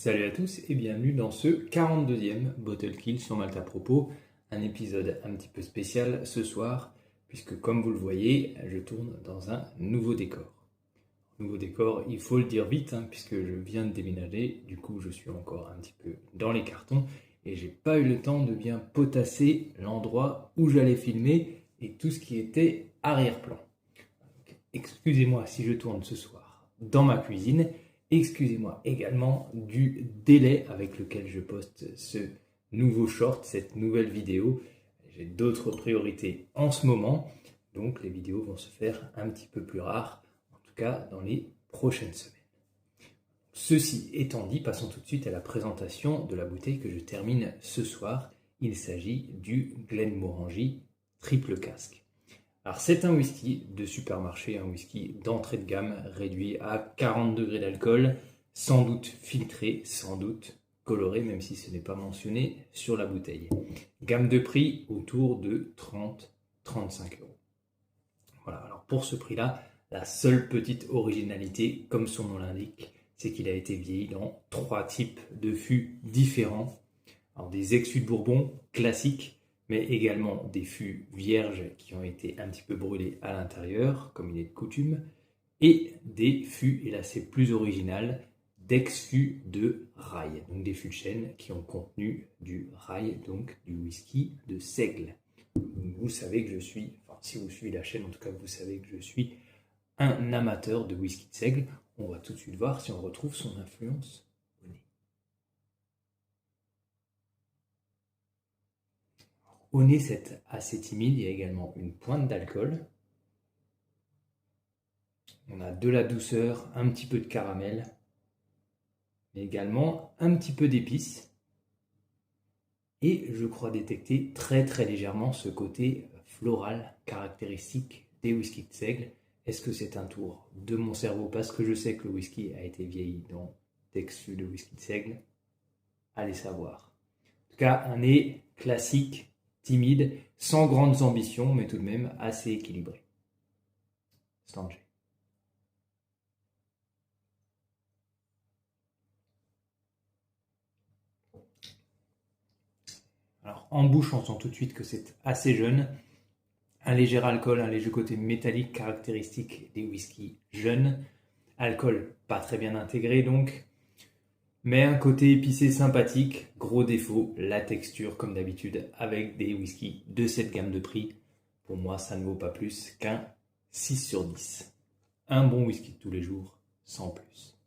Salut à tous et bienvenue dans ce 42e Bottle Kill sur Malte à propos. Un épisode un petit peu spécial ce soir, puisque comme vous le voyez, je tourne dans un nouveau décor. Nouveau décor, il faut le dire vite, puisque je viens de déménager, du coup je suis encore un petit peu dans les cartons, et j'ai pas eu le temps de bien potasser l'endroit où j'allais filmer et tout ce qui était arrière-plan. Excusez-moi si je tourne ce soir dans ma cuisine. Excusez-moi également du délai avec lequel je poste ce nouveau short, cette nouvelle vidéo. J'ai d'autres priorités en ce moment, donc les vidéos vont se faire un petit peu plus rares, en tout cas dans les prochaines semaines. Ceci étant dit, passons tout de suite à la présentation de la bouteille que je termine ce soir. Il s'agit du Glenmorangie Triple Cask. Alors c'est un whisky de supermarché, un whisky d'entrée de gamme réduit à 40 degrés d'alcool, sans doute filtré, sans doute coloré, même si ce n'est pas mentionné sur la bouteille. Gamme de prix autour de 30-35 euros. Voilà, alors pour ce prix-là, la seule petite originalité, comme son nom l'indique, c'est qu'il a été vieilli dans 3 types de fûts différents. Alors des ex-fûts de Bourbon classiques, mais également des fûts vierges qui ont été un petit peu brûlés à l'intérieur, comme il est de coutume, et des fûts, et là c'est plus original, d'ex-fûts de rail, donc des fûts de chêne qui ont contenu du rail, donc du whisky de seigle. Vous savez que je suis, enfin si vous suivez la chaîne en tout cas, vous savez que je suis un amateur de whisky de seigle. On va tout de suite voir si on retrouve son influence au nez. Au nez, c'est assez timide, il y a également une pointe d'alcool. On a de la douceur, un petit peu de caramel, mais également un petit peu d'épices. Et je crois détecter très très légèrement ce côté floral caractéristique des whiskies de seigle. Est-ce que c'est un tour de mon cerveau parce que je sais que le whisky a été vieilli dans d'ex-fûts de whisky de seigle? Allez savoir. En tout cas, un nez classique, timide, sans grandes ambitions, mais tout de même assez équilibré. Stanley. Alors en bouche, on sent tout de suite que c'est assez jeune. Un léger alcool, un léger côté métallique caractéristique des whiskies jeunes. Alcool pas très bien intégré donc. Mais un côté épicé sympathique. Gros défaut, la texture comme d'habitude avec des whiskies de cette gamme de prix. Pour moi, ça ne vaut pas plus qu'un 6 sur 10. Un bon whisky de tous les jours, sans plus.